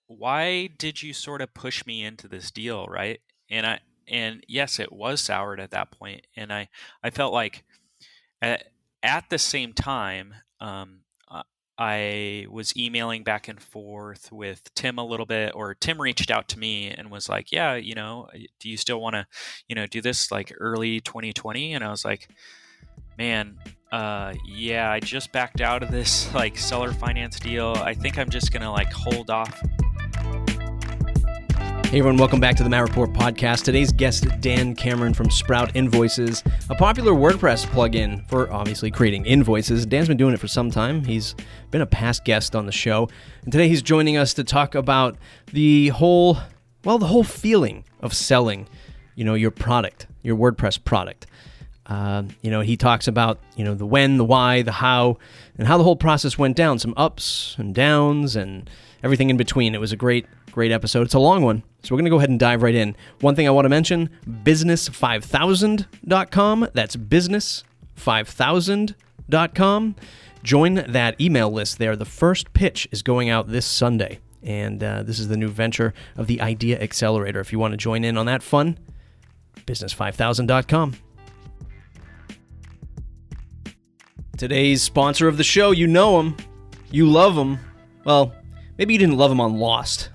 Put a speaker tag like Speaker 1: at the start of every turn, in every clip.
Speaker 1: why did you sort of push me into this deal, right? And yes, it was soured at that point, and I felt like at the same time, uh, I was emailing back and forth with Tim a little bit, or Tim reached out to me and was like, "Yeah, do you still want to, do this like early 2020?" And I was like, "Man, yeah, I just backed out of this like seller finance deal. I think I'm just gonna like hold off."
Speaker 2: Hey everyone, welcome back to the Matt Report podcast. Today's guest, Dan Cameron from Sprout Invoices, a popular WordPress plugin for obviously creating invoices. Dan's been doing it for some time. He's been a past guest on the show. And today he's joining us to talk about the whole feeling of selling, your product, your WordPress product. He talks about, the when, the why, the how, and how the whole process went down, some ups and downs and everything in between. It was a great episode. It's a long one, so we're going to go ahead and dive right in. One thing I want to mention, business5000.com. That's business5000.com. Join that email list there. The first pitch is going out this Sunday, and this is the new venture of the Idea Accelerator. If you want to join in on that fun, business5000.com. Today's sponsor of the show, you know him, you love him. Well, maybe you didn't love him on Lost.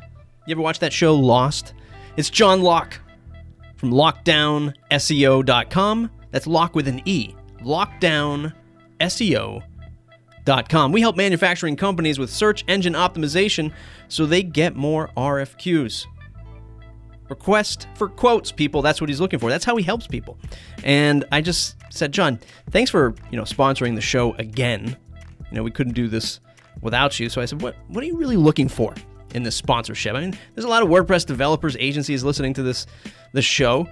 Speaker 2: You ever watch that show, Lost? It's John Locke from lockdownseo.com. That's Lock with an E. Lockdownseo.com. We help manufacturing companies with search engine optimization so they get more RFQs. Request for quotes, people. That's what he's looking for. That's how he helps people. And I just said, John, thanks for, sponsoring the show again. We couldn't do this without you. So I said, what are you really looking for in this sponsorship? I mean, there's a lot of WordPress developers, agencies listening to this show.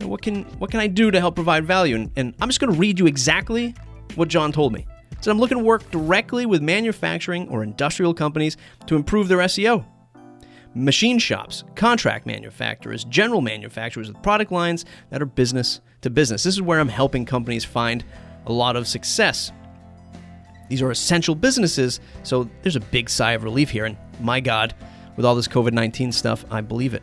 Speaker 2: What can I do to help provide value? And I'm just going to read you exactly what John told me. He said, I'm looking to work directly with manufacturing or industrial companies to improve their SEO. Machine shops, contract manufacturers, general manufacturers with product lines that are business to business. This is where I'm helping companies find a lot of success. These are essential businesses, so there's a big sigh of relief here. And my God, with all this COVID-19 stuff, I believe it.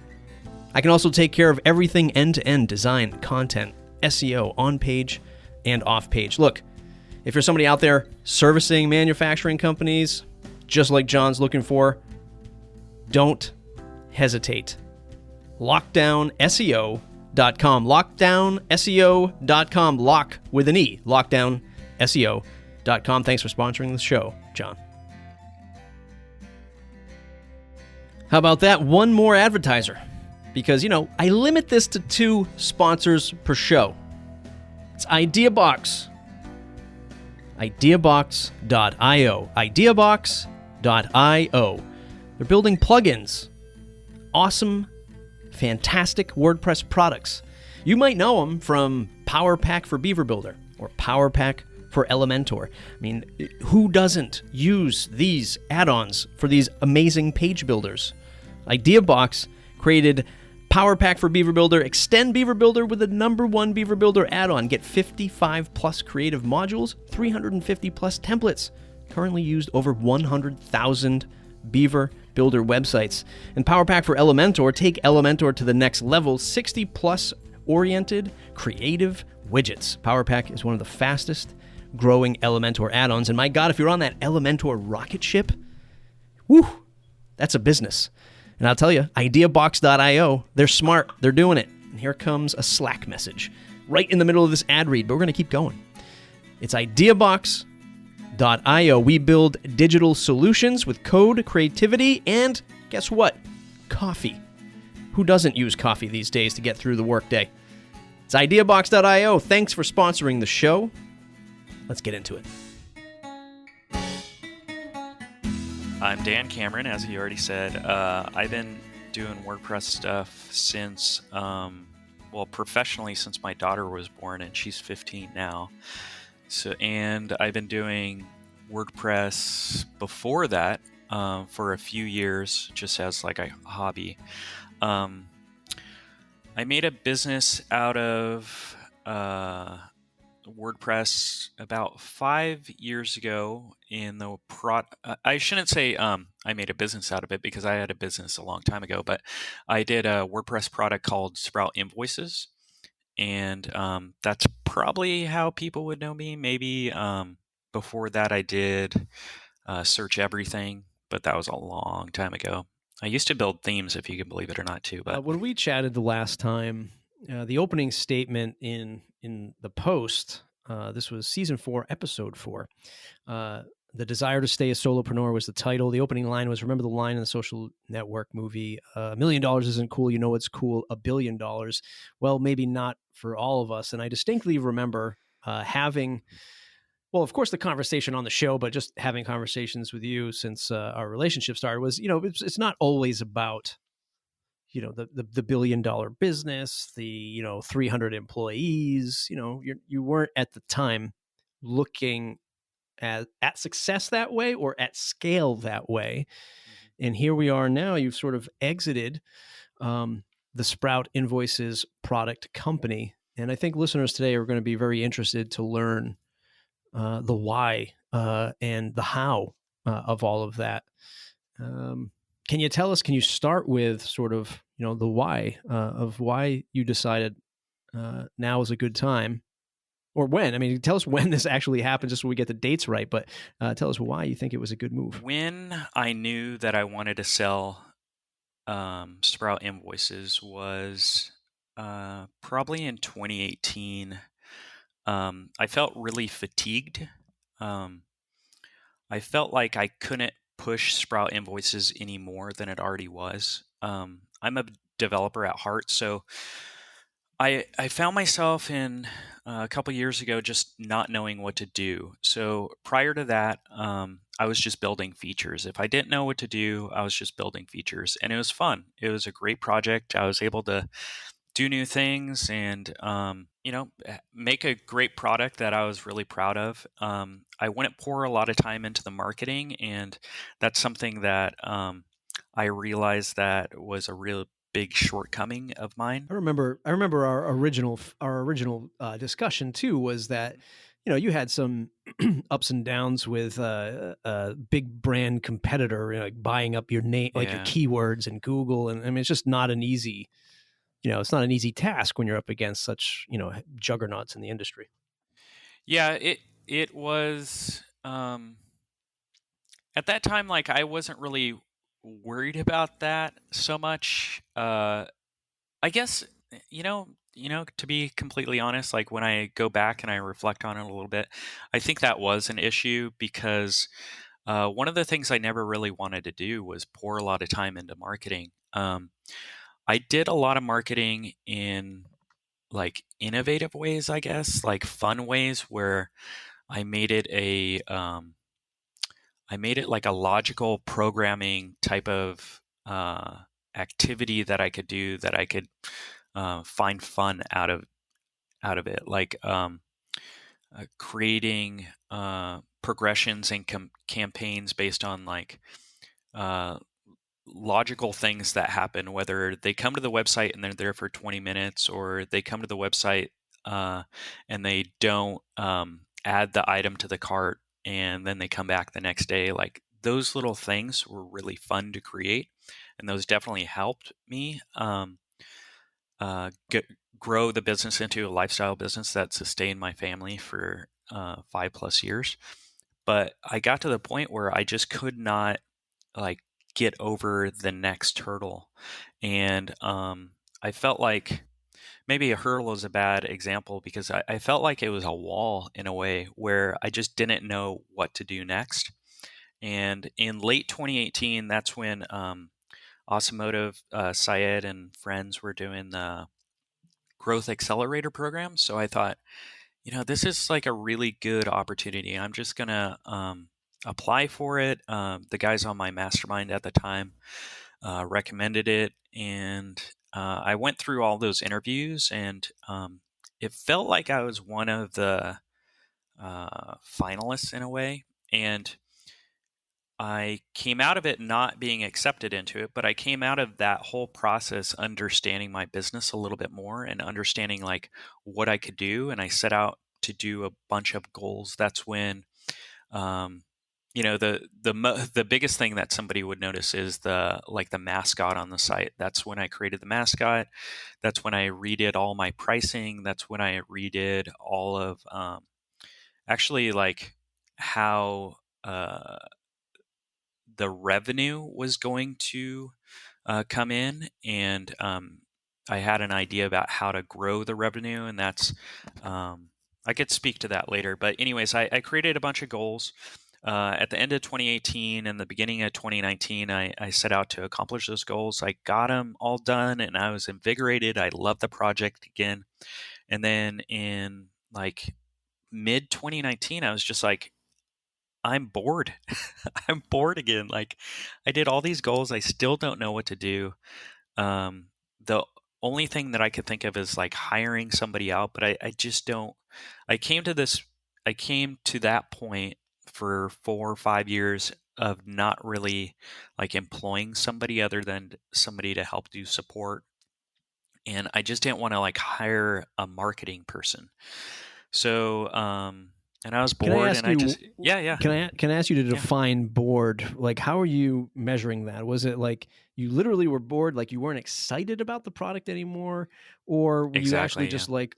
Speaker 2: I can also take care of everything end-to-end: design, content, SEO, on-page and off-page. Look, if you're somebody out there servicing manufacturing companies, just like John's looking for, don't hesitate. LockdownSEO.com. LockdownSEO.com. Lock with an E. LockdownSEO.com. Thanks for sponsoring the show, John. How about that? One more advertiser. Because, I limit this to 2 sponsors per show. It's IdeaBox. IdeaBox.io. IdeaBox.io. They're building plugins. Awesome, fantastic WordPress products. You might know them from PowerPack for Beaver Builder or PowerPack for Elementor. I mean, who doesn't use these add-ons for these amazing page builders? IdeaBox created PowerPack for Beaver Builder. Extend Beaver Builder with the #1 Beaver Builder add-on. Get 55 plus creative modules, 350 plus templates. Currently used over 100,000 Beaver Builder websites. And PowerPack for Elementor, take Elementor to the next level, 60 plus oriented creative widgets. PowerPack is one of the fastest growing Elementor add-ons. And my God, if you're on that Elementor rocket ship, whew, that's a business. And I'll tell you, IdeaBox.io, they're smart, they're doing it. And here comes a Slack message right in the middle of this ad read, but we're going to keep going. It's IdeaBox.io. We build digital solutions with code, creativity, and guess what? Coffee. Who doesn't use coffee these days to get through the workday? It's IdeaBox.io. Thanks for sponsoring the show. Let's get into it.
Speaker 1: I'm Dan Cameron, as he already said. I've been doing WordPress stuff since, professionally since my daughter was born, and she's 15 now. And I've been doing WordPress before that for a few years, just as like a hobby. I made a business out of WordPress about 5 years ago in the I shouldn't say I made a business out of it because I had a business a long time ago, but I did a WordPress product called Sprout Invoices. And that's probably how people would know me. Maybe before that, I did Search Everything, but that was a long time ago. I used to build themes, if you can believe it or not, too. But
Speaker 2: When we chatted the last time, the opening statement in the post, this was season 4, episode 4. The Desire to Stay a Solopreneur was the title. The opening line was, remember the line in the Social Network movie, $1 million isn't cool. You know what's cool? $1 billion. Well, maybe not for all of us. And I distinctly remember having, well, of course, the conversation on the show, but just having conversations with you since our relationship started was, it's not always about, the $1 billion business, the, 300 employees. You weren't at the time looking at success that way or at scale that way. And here we are now. You've sort of exited the Sprout Invoices product company. And I think listeners today are going to be very interested to learn the why and the how of all of that. Can you start with sort of, the why of why you decided now is a good time? Or when? I mean, tell us when this actually happened, just so we get the dates right. But tell us why you think it was a good move.
Speaker 1: when I knew that I wanted to sell Sprout Invoices was probably in 2018. I felt really fatigued. Um, I felt like I couldn't push Sprout Invoices any more than it already was. I'm a developer at heart, so I found myself in a couple years ago just not knowing what to do. So prior to that, I was just building features. If I didn't know what to do, I was just building features, and it was fun. It was a great project. I was able to do new things and make a great product that I was really proud of. I wouldn't pour a lot of time into the marketing, and that's something that I realized that was a real big shortcoming of mine.
Speaker 2: I remember our original discussion too was that you had some ups and downs with a big brand competitor, like buying up your name, like your
Speaker 1: Yeah.
Speaker 2: keywords in Google, and I mean it's just not an easy, it's not an easy task when you're up against such juggernauts in the industry.
Speaker 1: Yeah, it was at that time, like, I wasn't really worried about that so much. I guess to be completely honest, like when I go back and I reflect on it a little bit, I think that was an issue because one of the things I never really wanted to do was pour a lot of time into marketing. I did a lot of marketing in like innovative ways, I guess, like fun ways where I made it like a logical programming type of activity that I could do that I could find fun out of it, like creating progressions and campaigns based on like uh, logical things that happen, whether they come to the website and they're there for 20 minutes or they come to the website and they don't add the item to the cart and then they come back the next day. Like those little things were really fun to create, and those definitely helped me grow the business into a lifestyle business that sustained my family for 5+ years. But I got to the point where I just could not like get over the next hurdle, and I felt like maybe a hurdle is a bad example because I felt like it was a wall in a way where I just didn't know what to do next. And in late 2018, that's when Automotive Syed and friends were doing the growth accelerator program. So I thought, this is like a really good opportunity. I'm just going to apply for it. The guys on my mastermind at the time recommended it. And I went through all those interviews, and it felt like I was one of the finalists in a way. And I came out of it not being accepted into it, but I came out of that whole process understanding my business a little bit more and understanding like what I could do. And I set out to do a bunch of goals, that's when, um, the biggest thing that somebody would notice is the mascot on the site. That's when I created the mascot. That's when I redid all my pricing. That's when I redid all of, actually, like, how the revenue was going to come in, and I had an idea about how to grow the revenue, and that's, I could speak to that later. But anyways, I created a bunch of goals. At the end of 2018 and the beginning of 2019, I set out to accomplish those goals. I got them all done, and I was invigorated. I loved the project again. And then in like mid 2019, I was just like, I'm bored. I'm bored again. Like, I did all these goals. I still don't know what to do. The only thing that I could think of is like hiring somebody out, but I just don't. I came to this, I came to that point for 4 or 5 years of not really like employing somebody other than somebody to help do support. And I just didn't want to like hire a marketing person. So, and I was
Speaker 2: Can I
Speaker 1: bored,
Speaker 2: ask
Speaker 1: and I
Speaker 2: you?
Speaker 1: just, yeah, yeah,
Speaker 2: Can I ask you to
Speaker 1: yeah,
Speaker 2: define bored? Like, how are you measuring that? Was it like you literally were bored, like you weren't excited about the product anymore, or were you actually
Speaker 1: exactly, yeah.
Speaker 2: just like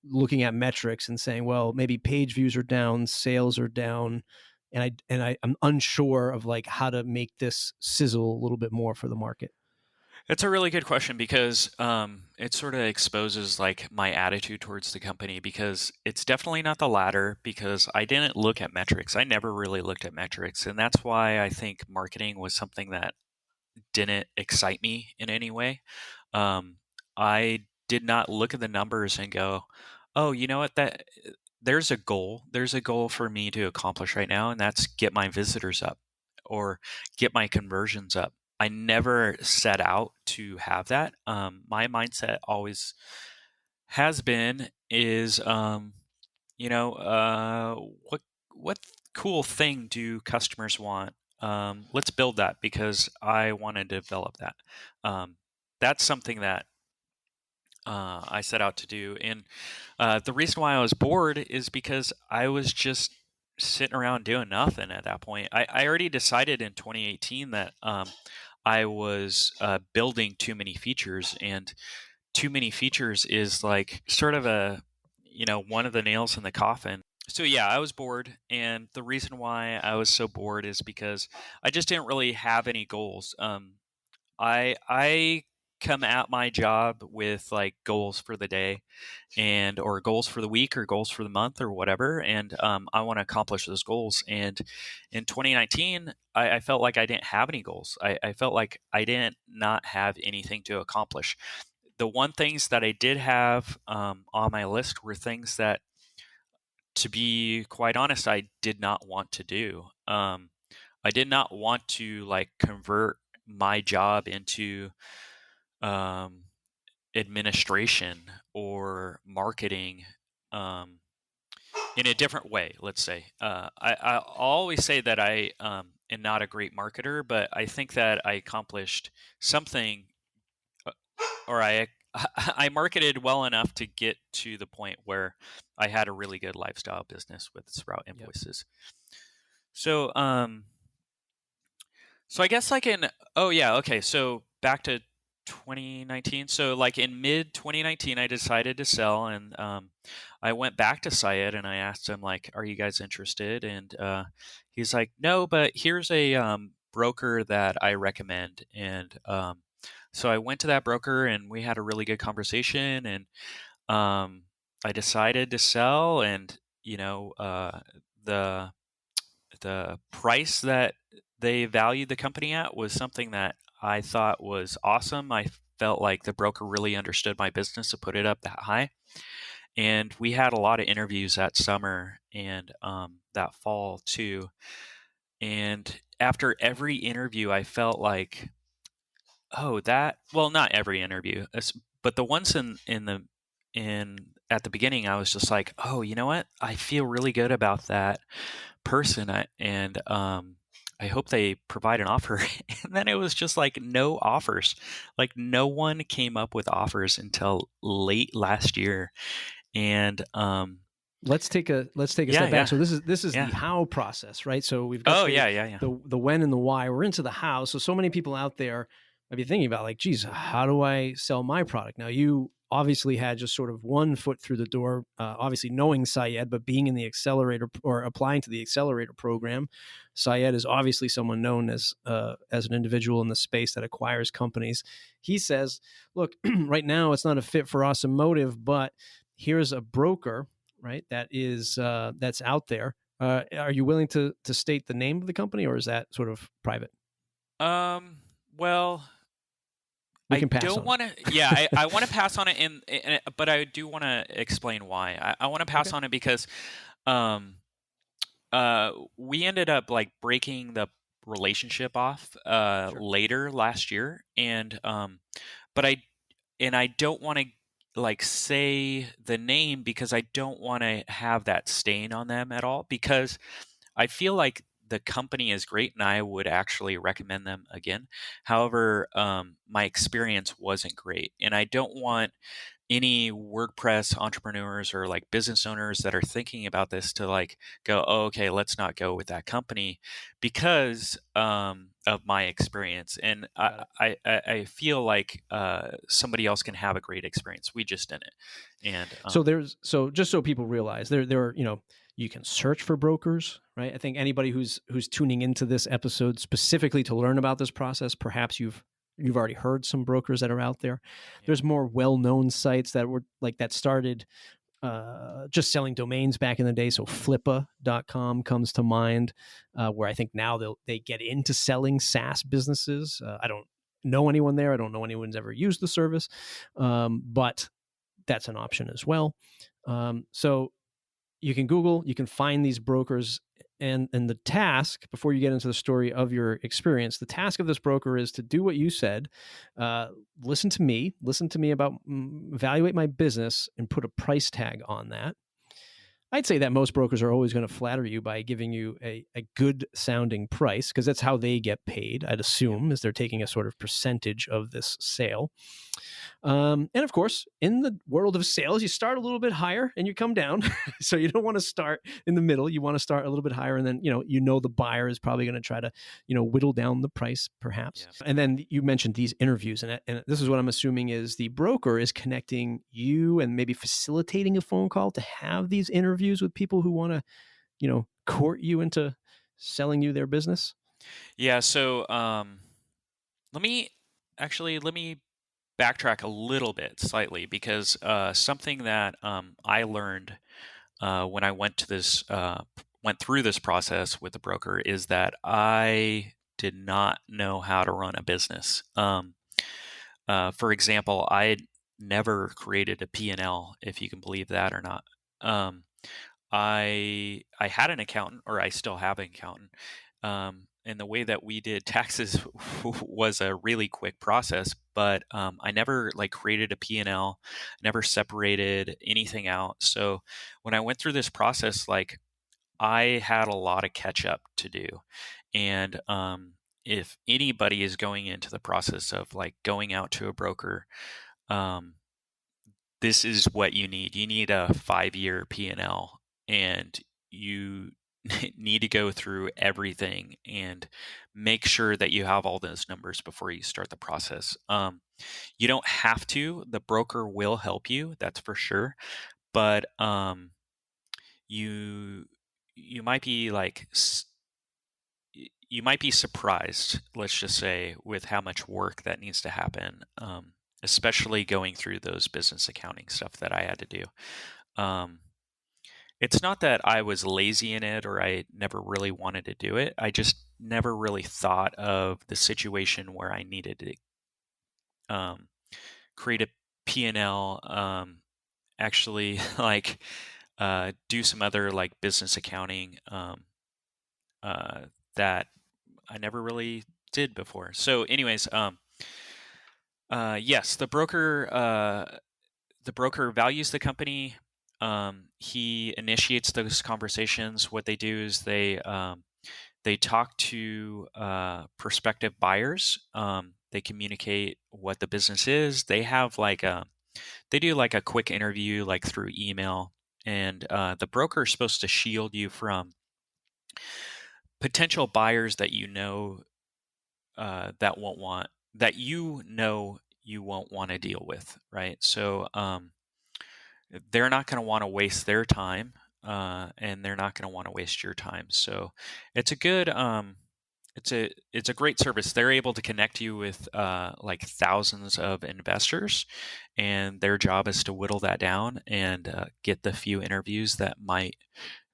Speaker 2: looking at metrics and saying, well, maybe page views are down, sales are down, and I'm unsure of like how to make this sizzle a little bit more for the market?
Speaker 1: It's a really good question because it sort of exposes like my attitude towards the company, because it's definitely not the latter, because I didn't look at metrics. I never really looked at metrics. And that's why I think marketing was something that didn't excite me in any way. Um, I did not look at the numbers and go, oh, you know what, that there's a goal. There's a goal for me to accomplish right now, and that's get my visitors up or get my conversions up. I never set out to have that. My mindset always has been is, what what cool thing do customers want? Let's build that because I want to develop that. Um, that's something that I set out to do. And the reason why I was bored is because I was just sitting around doing nothing at that point. I already decided in 2018 that I was building too many features, and too many features is like sort of one of the nails in the coffin. So yeah, I was bored, and the reason why I was so bored is because I just didn't really have any goals. I come at my job with like goals for the day, and or goals for the week or goals for the month or whatever, and I want to accomplish those goals. And in 2019, I felt like I didn't have any goals. I felt like I didn't not have anything to accomplish. The one things that I did have on my list were things that, to be quite honest, I did not want to do. I did not want to like convert my job into um, administration or marketing, um, in a different way. Let's say I'll always say that I am not a great marketer, but I think that I accomplished something, uh, or I I marketed well enough to get to the point where I had a really good lifestyle business with Sprout
Speaker 2: Yep.
Speaker 1: Invoices. So so I guess like in oh yeah, okay, so back to 2019. So like in mid 2019, I decided to sell, and I went back to Syed and I asked him like, "Are you guys interested?" And he's like, "No, but here's a broker that I recommend." And so I went to that broker and we had a really good conversation, and I decided to sell, and the the price that they valued the company at was something that I thought was awesome. I felt like the broker really understood my business to put it up that high. And we had a lot of interviews that summer and that fall too. And after every interview, I felt like, oh, well, not every interview, but the ones in at the beginning, I was just like, oh, you know what? I feel really good about that person, and I hope they provide an offer. And then it was just like no offers. Like no one came up with offers until late last year. And
Speaker 2: Let's take a
Speaker 1: Yeah,
Speaker 2: step back.
Speaker 1: yeah,
Speaker 2: So this is the
Speaker 1: yeah.
Speaker 2: how process, right? So we've got
Speaker 1: Oh, yeah, yeah, yeah.
Speaker 2: the when and the why. We're into the how. So many people out there might be thinking about like, geez, how do I sell my product? Now you obviously had just sort of one foot through the door, obviously knowing Syed, but being in the accelerator or applying to the accelerator program. Syed is obviously someone known as an individual in the space that acquires companies. He says, look, right now it's not a fit for automotive, but here's a broker, right? That's out there. Are you willing to state the name of the company, or is that sort of private?
Speaker 1: Well,
Speaker 2: We
Speaker 1: I
Speaker 2: can pass
Speaker 1: don't
Speaker 2: on it.
Speaker 1: want to. Yeah, I want to pass on it, but I do want to explain why. I want to pass
Speaker 2: Okay.
Speaker 1: on it because um, we ended up like breaking the relationship off
Speaker 2: Sure.
Speaker 1: later last year, but I don't want to like say the name because I don't want to have that stain on them at all, because I feel like the company is great and I would actually recommend them again. However, my experience wasn't great, and I don't want any WordPress entrepreneurs or like business owners that are thinking about this to like go, oh, okay, let's not go with that company because of my experience. And
Speaker 2: Got it.
Speaker 1: I feel like somebody else can have a great experience. We just didn't. And
Speaker 2: So just so people realize, there are, you can search for brokers, right? I think anybody who's tuning into this episode specifically to learn about this process, perhaps you've already heard some brokers that are out there.
Speaker 1: yeah,
Speaker 2: There's more well-known sites that were like that started just selling domains back in the day. So flippa.com comes to mind, where I think now they get into selling SaaS businesses. I don't know anyone there. I don't know anyone's ever used the service, but that's an option as well. So you can Google, you can find these brokers, and the task, before you get into the story of your experience, the task of this broker is to do what you said. Listen to me about evaluate my business and put a price tag on that. I'd say that most brokers are always going to flatter you by giving you a good sounding price, because that's how they get paid, I'd
Speaker 1: yeah,
Speaker 2: assume, is they're taking a sort of percentage of this sale. And of course, in the world of sales, you start a little bit higher and you come down. So you don't want to start in the middle. You want to start a little bit higher, and then the buyer is probably going to try to whittle down the price, perhaps.
Speaker 1: yeah.
Speaker 2: And then you mentioned these interviews, and this is what I'm assuming is the broker is connecting you and maybe facilitating a phone call to have these interviews with people who want to court you into selling you their business.
Speaker 1: Yeah. So let me let me backtrack a little bit slightly, because something that I learned when I went through this process with the broker is that I did not know how to run a business. For example, I had never created a P&L, if you can believe that or not. Um, I had an accountant, or I still have an accountant, and the way that we did taxes was a really quick process. But I never like created a P&L, never separated anything out. So when I went through this process, like I had a lot of catch up to do, and if anybody is going into the process of like going out to a broker, um, this is what you need. You need a 5-year P&L, and you need to go through everything and make sure that you have all those numbers before you start the process. You don't have to. The broker will help you, that's for sure. But you you might be like you might be surprised, let's just say, with how much work that needs to happen, especially going through those business accounting stuff that I had to do. Um, it's not that I was lazy in it or I never really wanted to do it. I just never really thought of the situation where I needed to create a P&L, actually like do some other like business accounting uh, that I never really did before. So, anyways, yes, the broker values the company. He initiates those conversations. What they do is they talk to prospective buyers. They communicate what the business is. They have like they do like a quick interview like through email. And the broker is supposed to shield you from potential buyers that you won't want to deal with, right? So they're not going to want to waste their time, and they're not going to want to waste your time. So it's a good it's a great service. They're able to connect you with like thousands of investors, and their job is to whittle that down and get the few interviews that might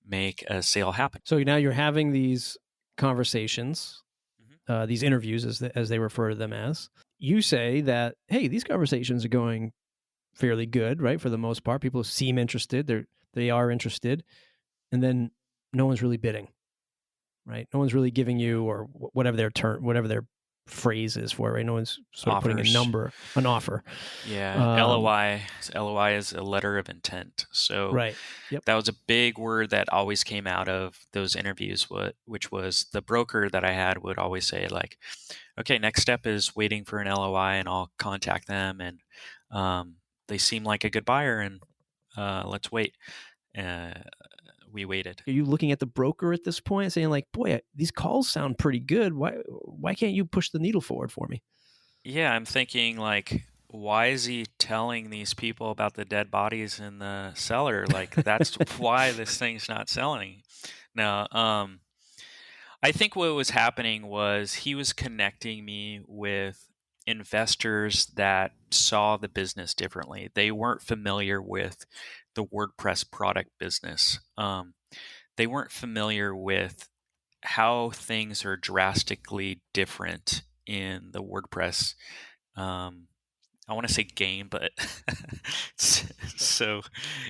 Speaker 1: make a sale happen.
Speaker 2: So now you're having these conversations,
Speaker 1: Mhm.
Speaker 2: these interviews, as they refer to them as. You say that, hey, these conversations are going fairly good, right? For the most part, people seem interested. They are interested, and then no one's really bidding, right? No one's really giving you, or whatever their phrase is for it, right? No one's sort of putting a
Speaker 1: Offers.
Speaker 2: number, an offer.
Speaker 1: Yeah, LOI. LOI is a letter of intent. So
Speaker 2: Right. Yep.
Speaker 1: that was a big word that always came out of those interviews, which was the broker that I had would always say, like, okay, next step is waiting for an LOI, and I'll contact them, and they seem like a good buyer, and let's wait. We waited.
Speaker 2: Are you looking at the broker at this point, saying like, "Boy, these calls sound pretty good. Why can't you push the needle forward for me?"
Speaker 1: Yeah, I'm thinking, like, why is he telling these people about the dead bodies in the cellar? Like, that's why this thing's not selling. No, I think what was happening was he was connecting me with investors that saw the business differently. They weren't familiar with the WordPress product business. They weren't familiar with how things are drastically different in the WordPress. I want to say game, but so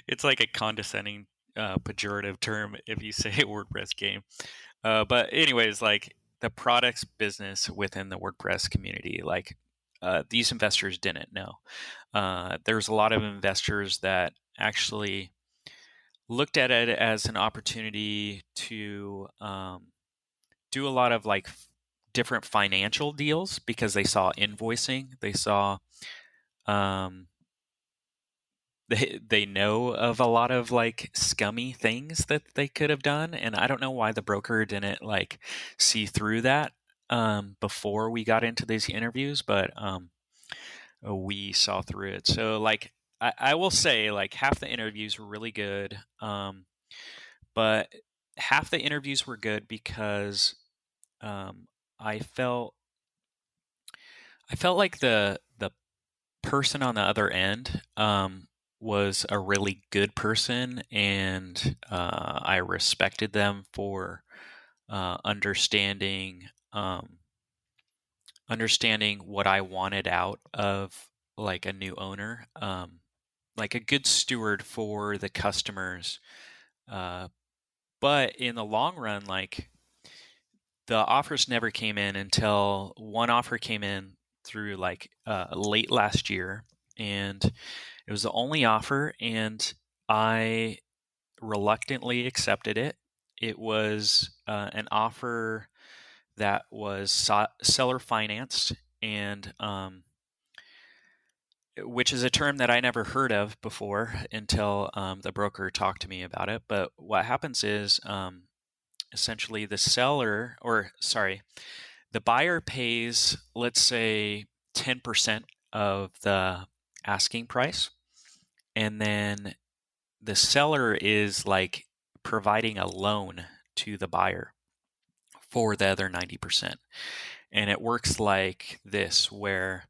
Speaker 1: it's like a condescending, pejorative term if you say WordPress game. But anyways, like the products business within the WordPress community, like these investors didn't know. There's a lot of investors that actually looked at it as an opportunity to do a lot of like different financial deals because they saw invoicing, they saw um, they know of a lot of like scummy things that they could have done, and I don't know why the broker didn't like see through that before we got into these interviews, but we saw through it. So like I will say like half the interviews were really good, but half the interviews were good because um, I felt like the person on the other end was a really good person, and I respected them for understanding understanding what I wanted out of like a new owner, like a good steward for the customers. Uh, but in the long run, like the offers never came in until one offer came in through like late last year, and it was the only offer, and I reluctantly accepted it. It was an offer that was seller financed, and which is a term that I never heard of before until the broker talked to me about it. But what happens is essentially the buyer pays, let's say, 10% of the asking price, and then the seller is like providing a loan to the buyer for the other 90%. And it works like this, where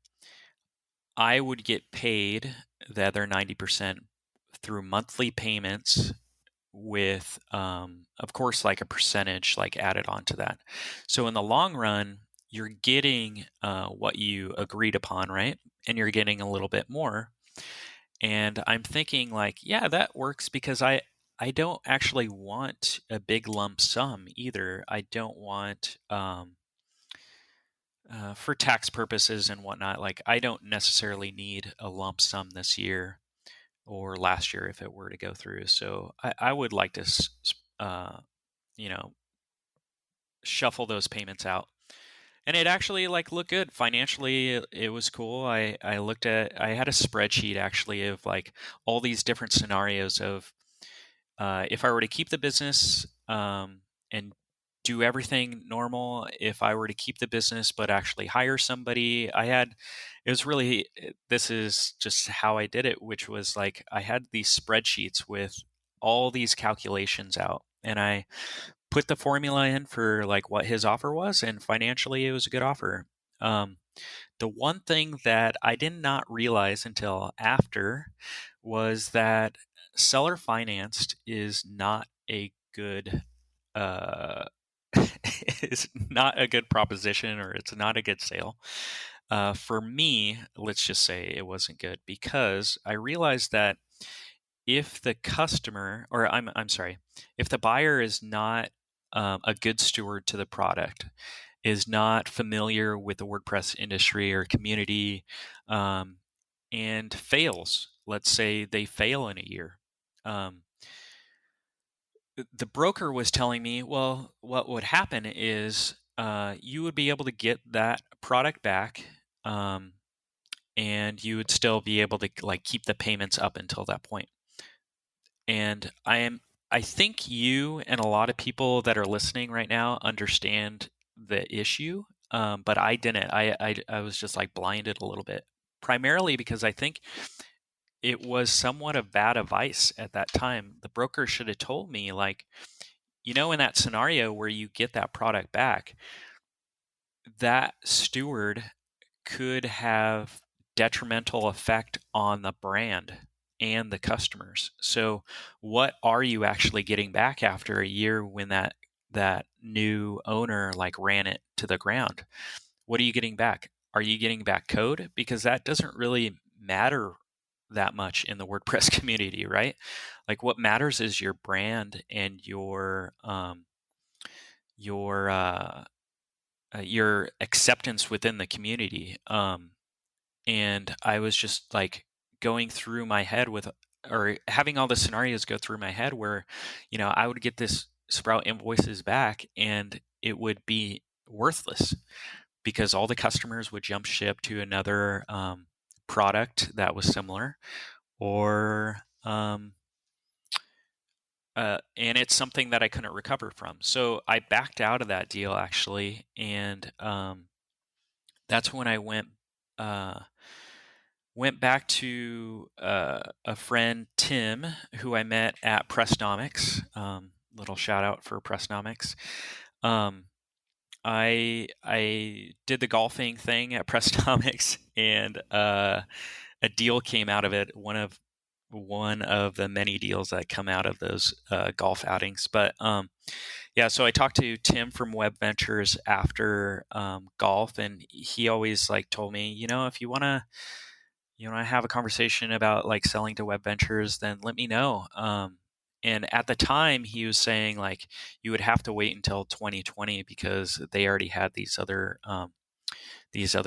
Speaker 1: I would get paid the other 90% through monthly payments with, of course, like a percentage like added onto that. So in the long run, you're getting what you agreed upon, right? And you're getting a little bit more. And I'm thinking like, yeah, that works because I don't actually want a big lump sum either. I don't want for tax purposes and whatnot. Like I don't necessarily need a lump sum this year or last year if it were to go through. So I would like to, you know, shuffle those payments out. And it actually like looked good financially. It was cool. I had a spreadsheet actually of like all these different scenarios of if I were to keep the business and do everything normal, if I were to keep the business but actually hire somebody, it was really, this is just how I did it, which was like I had these spreadsheets with all these calculations out, and I put the formula in for like what his offer was, and financially it was a good offer. Um, the one thing that I did not realize until after was that seller financed is not a good uh, is not a good proposition, or it's not a good sale. For me, let's just say it wasn't good because I realized that if the customer, or I'm sorry, if the buyer is not a good steward to the product, is not familiar with the WordPress industry or community, um, and fails, let's say they fail in a year. Um, the broker was telling me, well, what would happen is you would be able to get that product back, um, and you would still be able to like keep the payments up until that point. And I think you and a lot of people that are listening right now understand the issue, but I didn't. I was just like blinded a little bit, primarily because I think it was somewhat of bad advice at that time. The broker should have told me, like, in that scenario where you get that product back, that steward could have detrimental effect on the brand and the customers. So what are you actually getting back after a year when that new owner like ran it to the ground? What are you getting back? Are you getting back code? Because that doesn't really matter that much in the WordPress community, right? Like what matters is your brand and your your acceptance within the community. And I was just like going through my head with, or having all the scenarios go through my head where, I would get this Sprout Invoices back and it would be worthless because all the customers would jump ship to another product that was similar, or and it's something that I couldn't recover from. So I backed out of that deal actually, and that's when I uh, went back to a friend, Tim, who I met at Pressnomics. Little shout out for Pressnomics. Um, I did the golfing thing at Pressnomics, and a deal came out of it. One of the many deals that come out of those golf outings. But yeah, so I talked to Tim from Web Ventures after golf, and he always like told me, if you want to have a conversation about like selling to Web Ventures, then let me know. And at the time, he was saying like you would have to wait until 2020 because they already had these other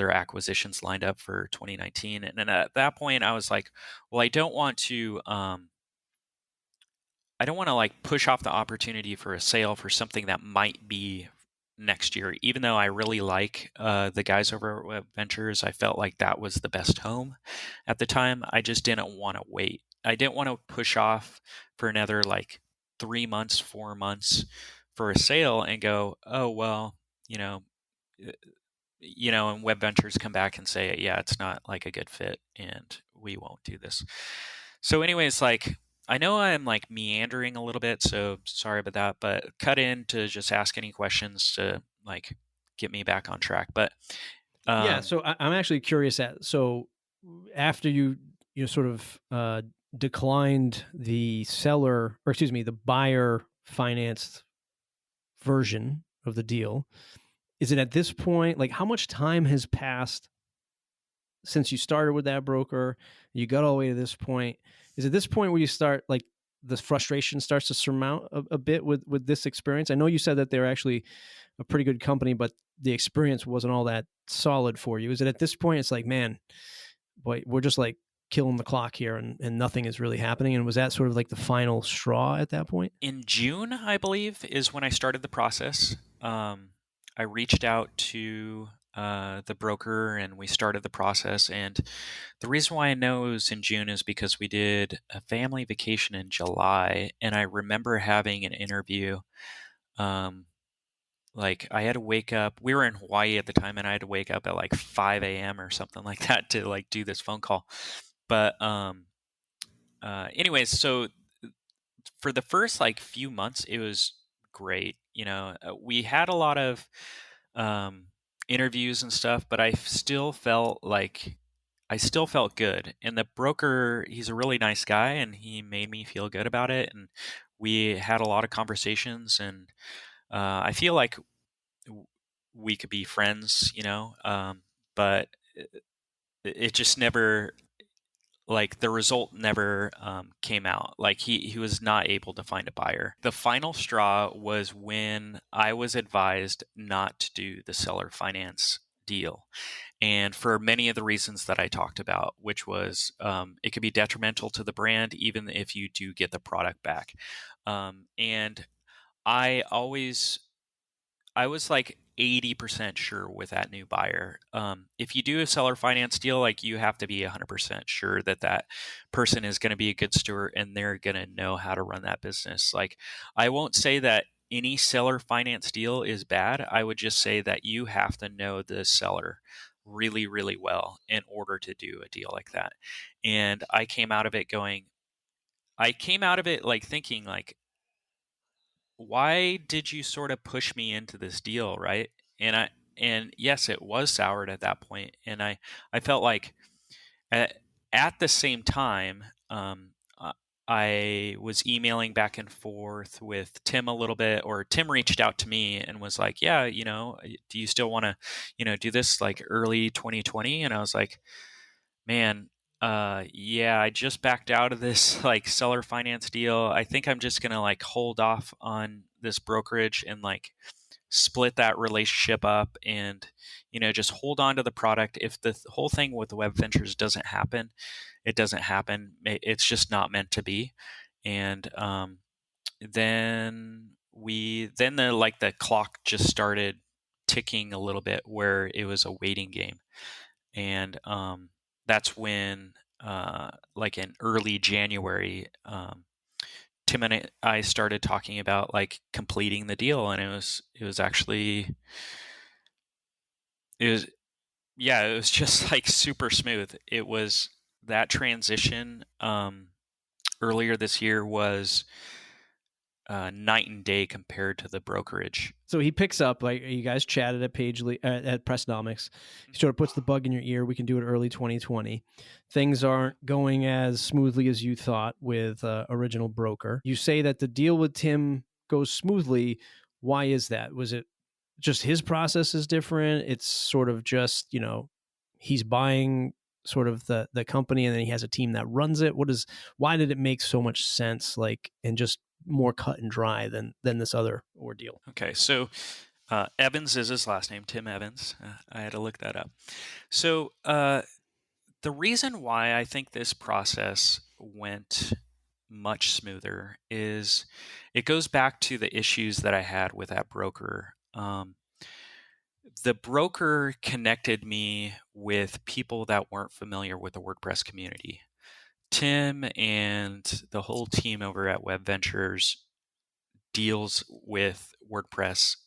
Speaker 1: acquisitions lined up for 2019. And then at that point, I was like, well, I don't want to like push off the opportunity for a sale for something that might be next year. Even though I really like the guys over at Web Ventures, I felt like that was the best home at the time. I just didn't want to wait. I didn't want to push off for another like 3 months, 4 months for a sale and go, oh well, you know, uh, and Web Ventures come back and say, yeah, it's not like a good fit, and we won't do this. So, anyways, like I know I'm like meandering a little bit, so sorry about that, but cut in to just ask any questions to like get me back on track. But
Speaker 2: Yeah,
Speaker 1: um,
Speaker 2: so I'm actually curious so after you sort of declined the seller, or excuse me, the buyer financed version of the deal, is it at this point, like how much time has passed since you started with that broker, you got all the way to this point? Is it this point where you start like the frustration starts to surmount a bit with this experience? I know you said that they're actually a pretty good company, but the experience wasn't all that solid for you. Is it at this point it's like, man, boy, we're just like killing the clock here, and nothing is really happening? And was that sort of like the final straw at that point?
Speaker 1: in June, I believe, is when I started the process. I reached out to the broker, and we started the process. And the reason why I know it was in June is because we did a family vacation in July, and I remember having an interview. Um, like I had to wake up. We were in Hawaii at the time, and I had to wake up at like 5 a.m. or something like that to like do this phone call. But anyways, so for the first like few months, it was great. We had a lot of um, interviews and stuff, but I still felt good. And the broker, he's a really nice guy, and he made me feel good about it. And we had a lot of conversations, and I feel like we could be friends, but it just never, like, the result never came out. Like, he was not able to find a buyer. The final straw was when I was advised not to do the seller finance deal. And for many of the reasons that I talked about, which was it could be detrimental to the brand even if you do get the product back. And I always I was like 80% sure with that new buyer. If you do a seller finance deal, like, you have to be 100% sure that that person is going to be a good steward and they're going to know how to run that business. Like, I won't say that any seller finance deal is bad. I would just say that you have to know the seller really, really well in order to do a deal like that. And I came out of it like thinking like, why did you sort of push me into this deal, right? And yes, it was soured at that point, and I felt like at, at the same time, uh, I was emailing back and forth with Tim a little bit, or Tim reached out to me and was like, "Yeah, do you still want to, do this like early 2020?" And I was like, "Man, yeah, I just backed out of this like seller finance deal. I think I'm just gonna like hold off on this brokerage and like split that relationship up and just hold on to the product. If the whole thing with the web ventures doesn't happen, it doesn't happen. It's just not meant to be." And then the clock just started ticking a little bit, where it was a waiting game. And that's when, like in early January, Tim and I started talking about like completing the deal, and it was actually it was yeah, it was just like super smooth. It was that transition earlier this year was night and day compared to the brokerage.
Speaker 2: So he picks up, like, you guys chatted at at Pressnomics. He sort of puts the bug in your ear. We can do it early 2020. Things aren't going as smoothly as you thought with original broker. You say that the deal with Tim goes smoothly. Why is that? Was it just his process is different? It's sort of just, he's buying sort of the company and then he has a team that runs it. Why did it make so much sense, like, and just more cut and dry than this other ordeal?
Speaker 1: Okay, so Evans is his last name, Tim Evans. I had to look that up. So the reason why I think this process went much smoother is it goes back to the issues that I had with that broker. The broker connected me with people that weren't familiar with the WordPress community. Tim and the whole team over at Web Ventures deals with WordPress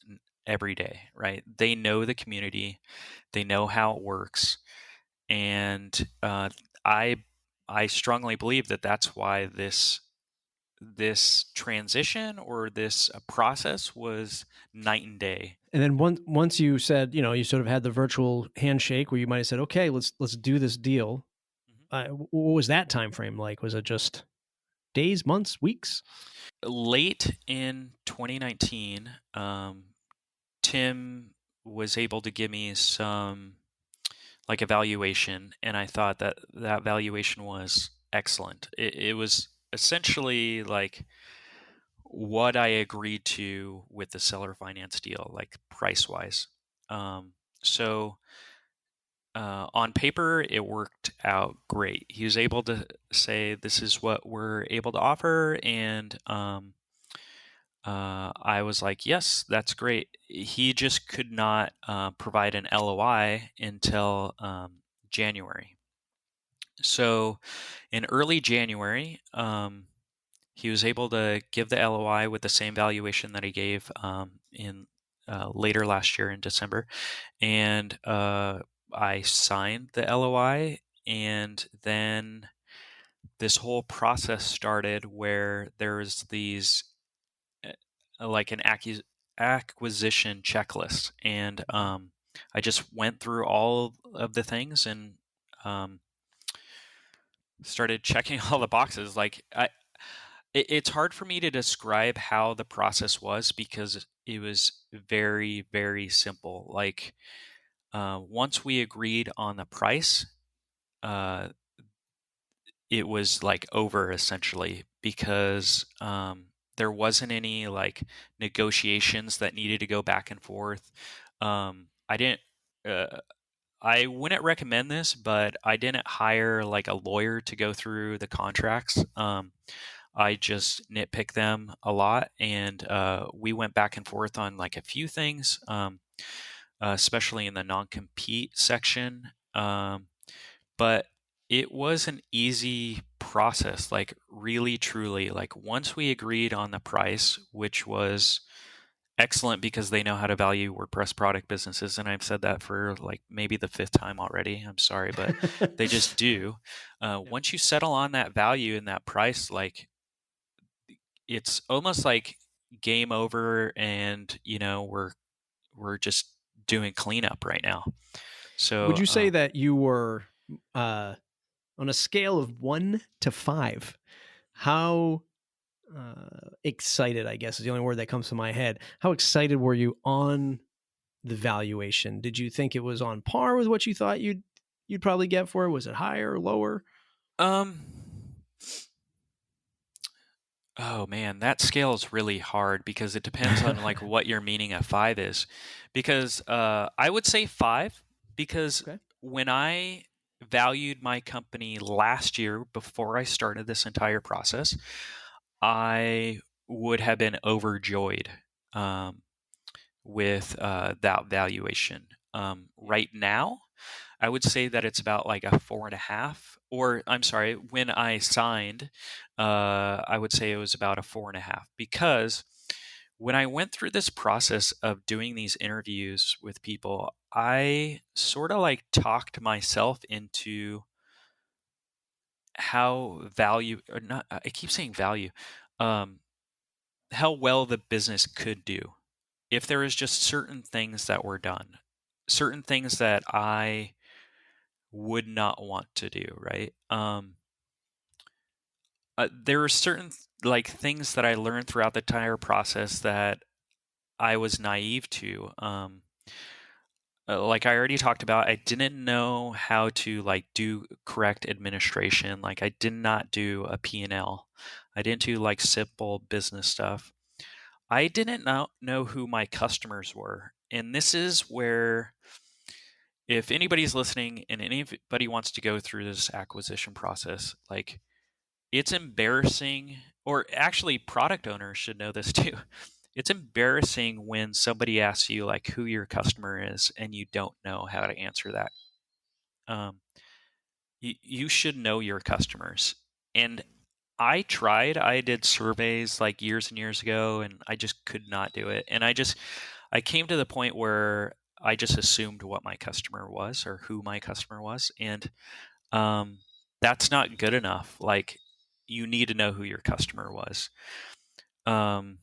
Speaker 1: every day, right? They know the community, they know how it works, and I I strongly believe that that's why this transition, or this process, was night and day.
Speaker 2: And then once you said, you sort of had the virtual handshake where you might have said, okay, let's do this deal. What was that time frame like? Was it just days, months, weeks?
Speaker 1: Late in 2019, Tim was able to give me some like evaluation, and I thought that that valuation was excellent. It was essentially like what I agreed to with the seller finance deal, like price wise. So on paper, it worked out great. He was able to say, "This is what we're able to offer," and I was like, yes, that's great. He just could not provide an LOI until January. So in early January, he was able to give the LOI with the same valuation that he gave in later last year in December, and I signed the LOI, and then this whole process started where there was these like an acquisition checklist, and I just went through all of the things and um, started checking all the boxes. It's hard for me to describe how the process was because it was very, very simple. Like once we agreed on the price, uh, it was like over essentially because there wasn't any like negotiations that needed to go back and forth. I didn't. I wouldn't recommend this, but I didn't hire like a lawyer to go through the contracts. I just nitpick them a lot, and we went back and forth on like a few things, especially in the non-compete section. But it was an easy process, like really, truly. Like once we agreed on the price, which was excellent because they know how to value WordPress product businesses, and I've said that for like maybe the fifth time already. I'm sorry, but they just do.
Speaker 2: Yeah.
Speaker 1: Once you settle on that value and that price, like it's almost like game over, and we're just doing cleanup right now.
Speaker 2: Would
Speaker 1: So
Speaker 2: you say that you were uh, on a scale of 1 to 5? How excited, I guess, is the only word that comes to my head. How excited were you on the valuation? Did you think it was on par with what you thought you'd probably get for it? Was it higher or lower?
Speaker 1: um oh man, that scale is really hard because it depends on like what your meaning of 5 is. Because I would say 5 because
Speaker 2: Okay.
Speaker 1: when I valued my company last year before I started this entire process, I would have been overjoyed um, with that valuation. Right now, I would say that it's about like a 4.5, or I'm sorry, when I signed, I would say it was about a 4.5 because when I went through this process of doing these interviews with people, I sort of like talked myself into how value or not, I keep saying value, um, how well the business could do if there is just certain things that were done, certain things that I would not want to do, right? There are certain like things that I learned throughout the entire process that I was naive to. Like I already talked about, I didn't know how to like do correct administration. Like I did not do a P&L. I didn't do like simple business stuff. I didn't know who my customers were. And this is where, if anybody's listening and anybody wants to go through this acquisition process, like it's embarrassing, or actually, product owners should know this too. It's embarrassing when somebody asks you like who your customer is and you don't know how to answer that. Um, you should know your customers. And I tried. I did surveys like years and years ago, and I just could not do it. And I came to the point where I just assumed what my customer was or who my customer was, and um, that's not good enough. Like you need to know who your customer was. Um,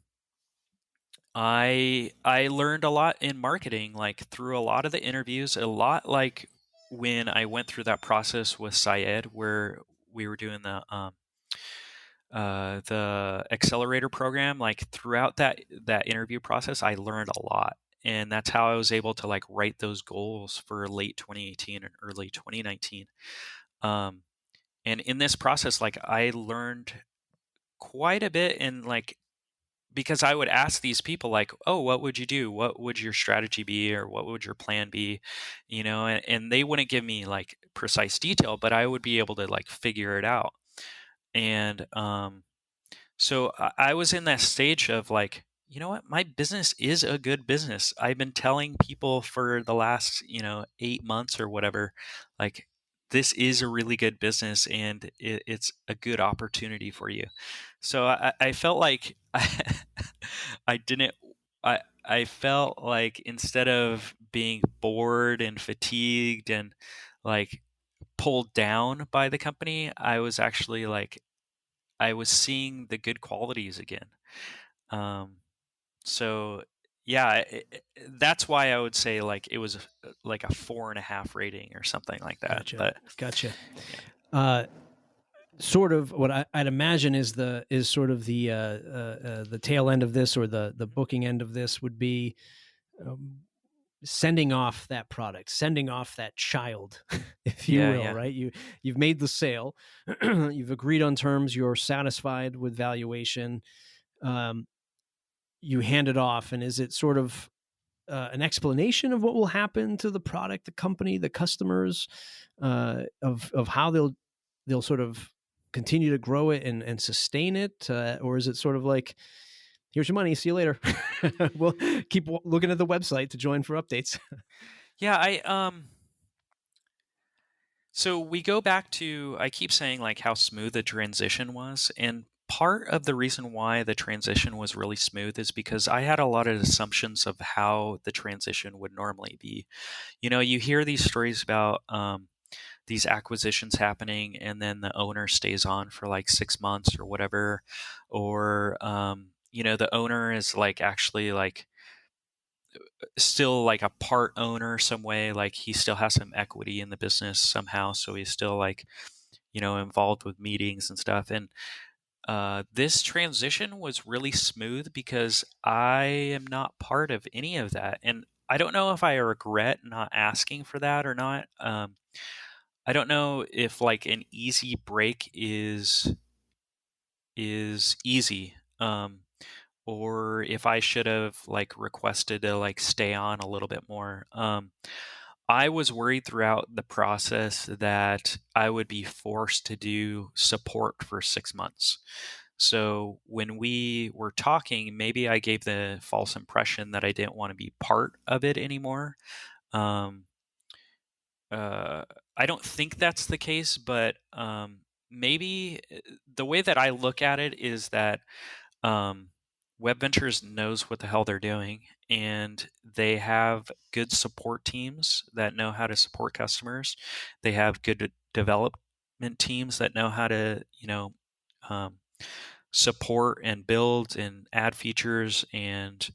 Speaker 1: I learned a lot in marketing, like through a lot of the interviews, a lot like when I went through that process with Syed, where we were doing the accelerator program. Like throughout that interview process, I learned a lot, and that's how I was able to like write those goals for late 2018 and early 2019. Um, and in this process, like I learned quite a bit, and like because I would ask these people like, "Oh, what would you do? What would your strategy be, or what would your plan be?" And they wouldn't give me like precise detail, but I would be able to like figure it out. And so I was in that stage of like you know what? My business is a good business. I've been telling people for the last, 8 months or whatever, like, this is a really good business and it's a good opportunity for you. So I felt like I didn't, I felt like instead of being bored and fatigued and like pulled down by the company, I was actually like, I was seeing the good qualities again. Um, so yeah, that's why I would say like it was like a 4.5 rating or something like that.
Speaker 2: Gotcha.
Speaker 1: But
Speaker 2: Gotcha.
Speaker 1: yeah,
Speaker 2: Uh, Sort of what I'd imagine is sort of the tail end of this, or the booking end of this, would be um, sending off that product, sending off that child, if you
Speaker 1: yeah,
Speaker 2: will.
Speaker 1: yeah.
Speaker 2: Right? You've made the sale, you've agreed on terms, you're satisfied with valuation. Um, you hand it off, and is it sort of an explanation of what will happen to the product, the company, the customers, of how they'll sort of continue to grow it and sustain it, or is it sort of like, here's your money, see you later? We'll keep looking at the website to join for updates.
Speaker 1: Yeah, so we go back to, I keep saying like how smooth the transition was, and part of the reason why the transition was really smooth is because I had a lot of assumptions of how the transition would normally be. You hear these stories about these acquisitions happening and then the owner stays on for like 6 months or whatever, or the owner is like actually like still like a part owner some way, like he still has some equity in the business somehow, so he's still like involved with meetings and stuff. And this transition was really smooth because I am not part of any of that, and I don't know if I regret not asking for that or not. I don't know if like an easy break is easy, or if I should have like requested to like stay on a little bit more. I was worried throughout the process that I would be forced to do support for 6 months. So when we were talking, maybe I gave the false impression that I didn't want to be part of it anymore. Um, uh, I don't think that's the case, but maybe the way that I look at it is that um, Web Ventures knows what the hell they're doing, and they have good support teams that know how to support customers. They have good development teams that know how to, um, support and build and add features and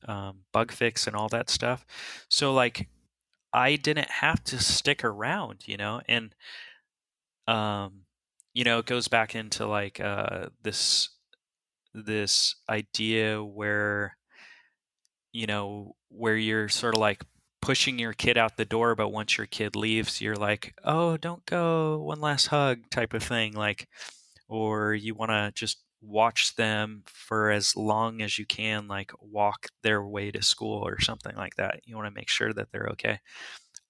Speaker 1: bug fix and all that stuff. So, like, I didn't have to stick around, and it goes back into like this idea where you're sort of like pushing your kid out the door, but once your kid leaves, you're like, oh, don't go, one last hug type of thing. Like, or you want to just watch them for as long as you can, like walk their way to school or something like that. You want to make sure that they're okay.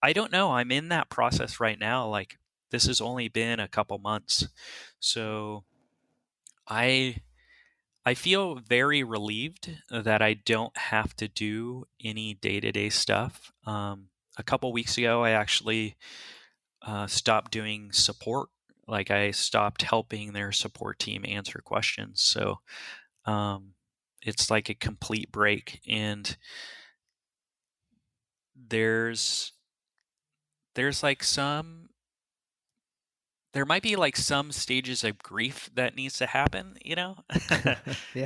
Speaker 1: I don't know. I'm in that process right now. Like, this has only been a couple months. So I I feel very relieved that I don't have to do any day-to-day stuff. A couple weeks ago, I actually stopped doing support. Like, I stopped helping their support team answer questions. So um, it's like a complete break. And there's there's like there might be like some stages of grief that needs to happen,
Speaker 2: Yeah,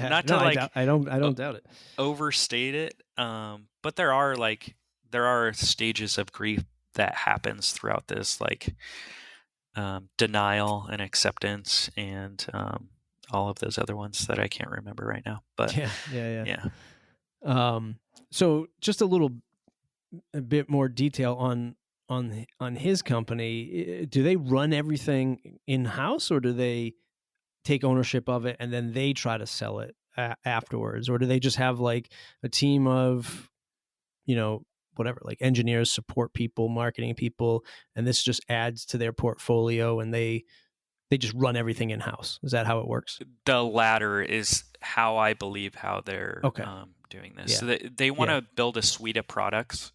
Speaker 1: not
Speaker 2: no,
Speaker 1: to like
Speaker 2: I don't doubt it.
Speaker 1: overstate it, but there are stages of grief that happens throughout this, like denial and acceptance and all of those other ones that I can't remember right now. But
Speaker 2: Yeah, yeah,
Speaker 1: yeah.
Speaker 2: yeah. So just a bit more detail on his company. Do they run everything in house, or do they take ownership of it and then they try to sell it afterwards, or do they just have like a team of, whatever, like engineers, support people, marketing people, and this just adds to their portfolio, and they just run everything in house? Is that how it works?
Speaker 1: The latter is how I believe how they're
Speaker 2: Okay.
Speaker 1: doing this.
Speaker 2: Yeah.
Speaker 1: So they want
Speaker 2: Yeah.
Speaker 1: to build a suite of products,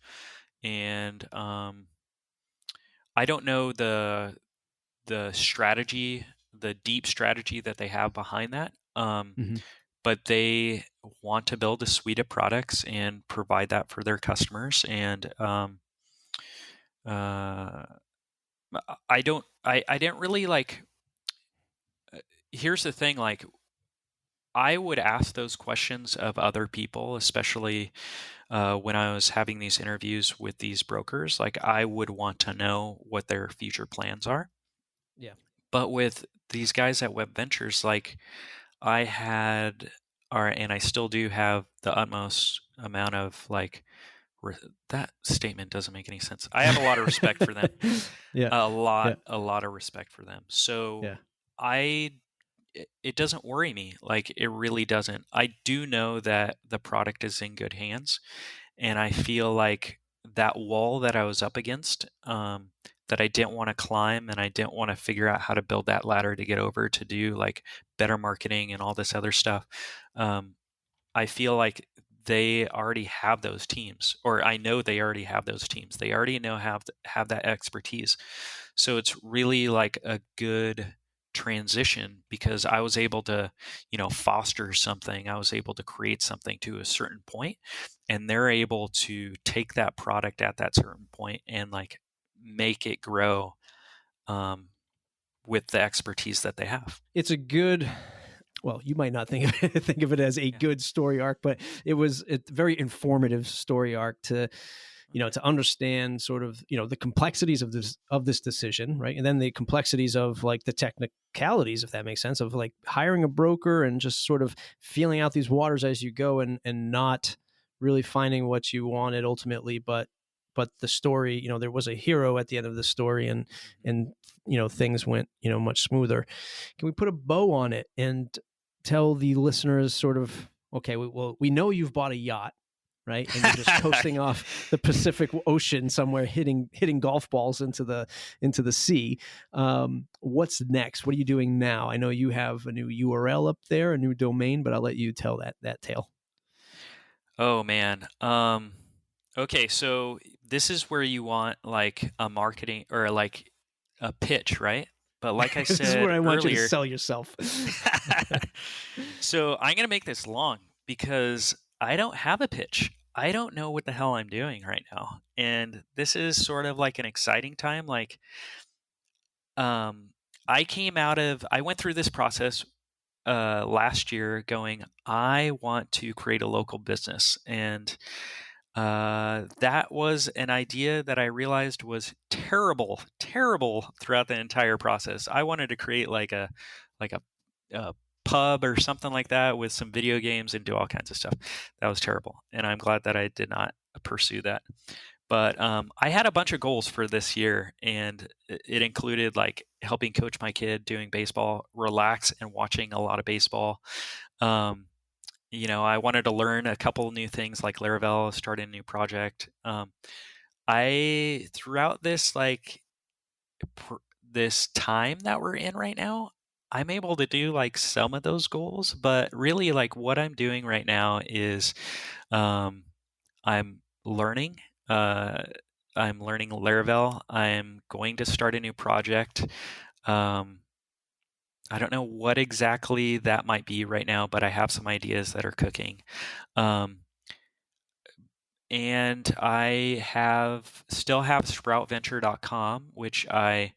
Speaker 1: and I don't know the strategy, the deep strategy that they have behind that.
Speaker 2: Hmm.
Speaker 1: But they want to build a suite of products and provide that for their customers. And uh, I didn't really like. Here's the thing, like I would ask those questions of other people, especially when I was having these interviews with these brokers. Like I would want to know what their future plans are.
Speaker 2: Yeah.
Speaker 1: But with these guys at Web Ventures, like I had, and I still do have the utmost amount of like, that statement doesn't make any sense. I have a lot of respect for them.
Speaker 2: Yeah. Yeah.
Speaker 1: A lot of respect for them. So
Speaker 2: Yeah.
Speaker 1: I, it doesn't worry me. Like it really doesn't. I do know that the product is in good hands, and I feel like that wall that I was up against, that I didn't want to climb, and I didn't want to figure out how to build that ladder to get over to do like better marketing and all this other stuff. Um, I feel like they already have those teams, or I know they already have those teams. They already know how to have that expertise. So it's really like a good transition because I was able to, foster something. I was able to create something to a certain point, and they're able to take that product at that certain point and like make it grow, um, with the expertise that they have.
Speaker 2: It's a good, well, you might not think of it as a
Speaker 1: Yeah.
Speaker 2: good story arc, but it was a very informative story arc to,
Speaker 1: Okay.
Speaker 2: to understand sort of, the complexities of this decision, right? And then the complexities of like the technicalities, if that makes sense, of like hiring a broker and just sort of feeling out these waters as you go, and not really finding what you wanted ultimately, but the story, there was a hero at the end of the story, and
Speaker 1: Mhm.
Speaker 2: and things went much smoother. Can we put a bow on it and tell the listeners sort of, okay, we know you've bought a yacht, right? And you're just coasting off the Pacific Ocean somewhere, hitting golf balls into the sea. What's next? What are you doing now? I know you have a new URL up there, a new domain, but I'll let you tell that tale.
Speaker 1: Oh man. Okay, so this is where you want like a marketing or like a pitch, right? But like I
Speaker 2: This is where
Speaker 1: said
Speaker 2: I want you to
Speaker 1: earlier,
Speaker 2: sell yourself.
Speaker 1: so I'm going to make this long because I don't have a pitch. I don't know what the hell I'm doing right now. And this is sort of like an exciting time. Like, um, I went through this process last year going, I want to create a local business. And that was an idea that I realized was terrible, terrible throughout the entire process. I wanted to create like a pub or something like that with some video games and do all kinds of stuff. That was terrible, and I'm glad that I did not pursue that. But I had a bunch of goals for this year, and it included like helping coach my kid doing baseball, relax and watching a lot of baseball. Um, I wanted to learn a couple new things like Laravel, start a new project. I throughout this this time that we're in right now, I'm able to do like some of those goals, but really like what I'm doing right now is um, I'm learning. Uh, I'm learning Laravel. I'm going to start a new project. Um, I don't know what exactly that might be right now, but I have some ideas that are cooking. Um, and I still have sproutventure.com, which I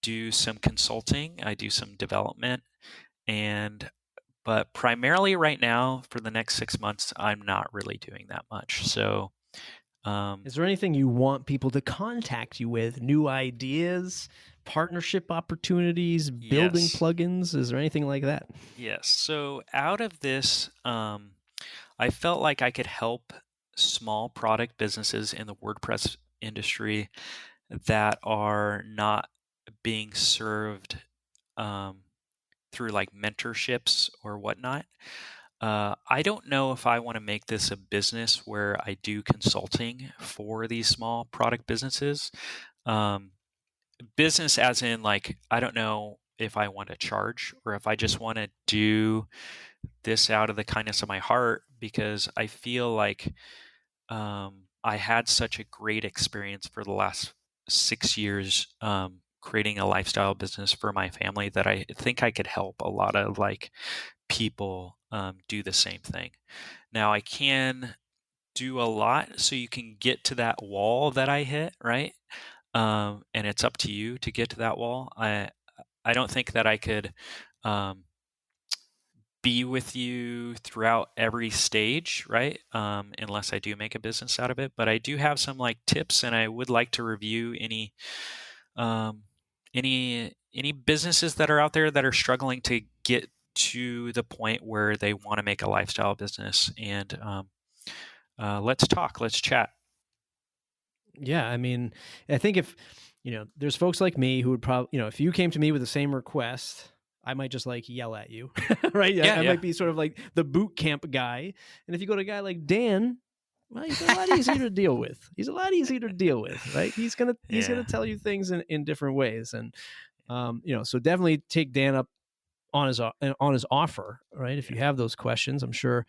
Speaker 1: do some consulting, I do some development, and but primarily right now for the next 6 months, I'm not really doing that much. So,
Speaker 2: Is there anything you want people to contact you with? New ideas, partnership opportunities, building
Speaker 1: yes,
Speaker 2: plugins? Is there anything like that?
Speaker 1: yes. So out of this, I felt like I could help small product businesses in the WordPress industry that are not being served um, through like mentorships or whatnot. I don't know if I want to make this a business where I do consulting for these small product businesses. Um, Business, as in, like, I don't know if I want to charge or if I just want to do this out of the kindness of my heart because I feel like I had such a great experience for the last 6 years creating a lifestyle business for my family that I think I could help a lot of like people do the same thing. Now I can do a lot so you can get to that wall that I hit, right? And it's up to you to get to that wall. I don't think that I could um, be with you throughout every stage, right? Unless I do make a business out of it. But I do have some like tips, and I would like to review um, any businesses that are out there that are struggling to get to the point where they want to make a lifestyle business. And let's talk, let's chat.
Speaker 2: Yeah, I mean, I think if there's folks like me who would probably, if you came to me with the same request, I might just like yell at you, right?
Speaker 1: Yeah,
Speaker 2: I
Speaker 1: yeah,
Speaker 2: might be sort of like the boot camp guy. And if you go to a guy like Dan, well, he's a lot easier to deal with. He's a lot easier to deal with, right? He's gonna
Speaker 1: yeah.
Speaker 2: tell you things in different ways, and so definitely take Dan up on his offer, right? If you have those questions, I'm sure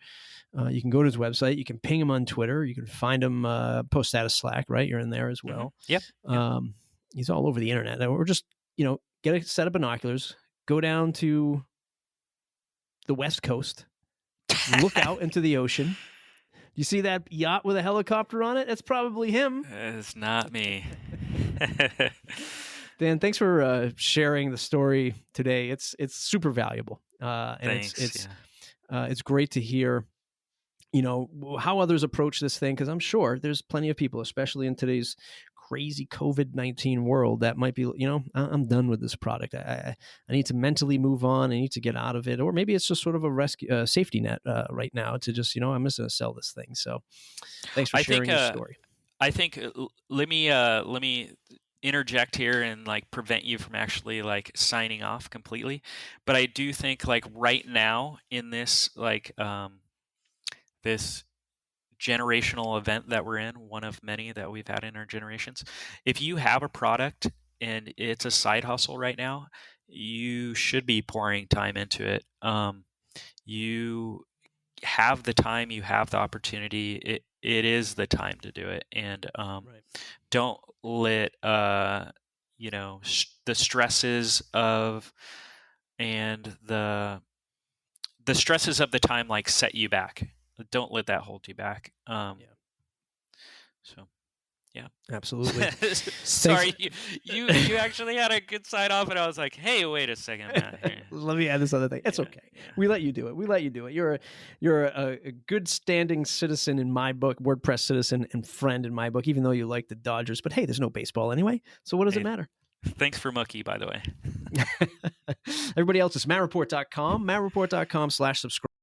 Speaker 2: you can go to his website. You can ping him on Twitter. You can find him post status Slack, right? You're in there as
Speaker 1: Mm-hmm.
Speaker 2: well.
Speaker 1: Yep. Yep.
Speaker 2: He's all over the internet. Or just get a set of binoculars, go down to the West Coast, look out into the ocean. You see that yacht with a helicopter on it? That's probably him.
Speaker 1: It's not me.
Speaker 2: Dan, thanks for sharing the story today. It's super valuable, and
Speaker 1: Thanks.
Speaker 2: it's great to hear how others approach this thing, because I'm sure there's plenty of people, especially in today's crazy COVID-19 world, that might be, I'm done with this product. I need to mentally move on. I need to get out of it. Or maybe it's just sort of a rescue safety net right now to just, I'm just going to sell this thing. So thanks for sharing your story.
Speaker 1: I think let me interject here and like prevent you from actually like signing off completely. But I do think like right now in this like this generational event that we're in, one of many that we've had in our generations, if you have a product and it's a side hustle right now, you should be pouring time into it. You have the time, you have the opportunity. It is the time to do it, and
Speaker 2: Right.
Speaker 1: don't let the stresses of and the stresses of the time like set you back. Don't let that hold you back.
Speaker 2: Yeah.
Speaker 1: So yeah,
Speaker 2: Absolutely.
Speaker 1: sorry, you actually had a good sign off, and I was like, hey, wait a second, Matt. Here.
Speaker 2: Let me add this other thing. It's okay.
Speaker 1: Yeah.
Speaker 2: We let you do it. You're a good standing citizen in my book, WordPress citizen and friend in my book, even though you like the Dodgers. But hey, there's no baseball anyway, so what does it matter?
Speaker 1: Thanks for Mookie, by the way.
Speaker 2: Everybody else is mattreport.com, mattreport.com/subscribe.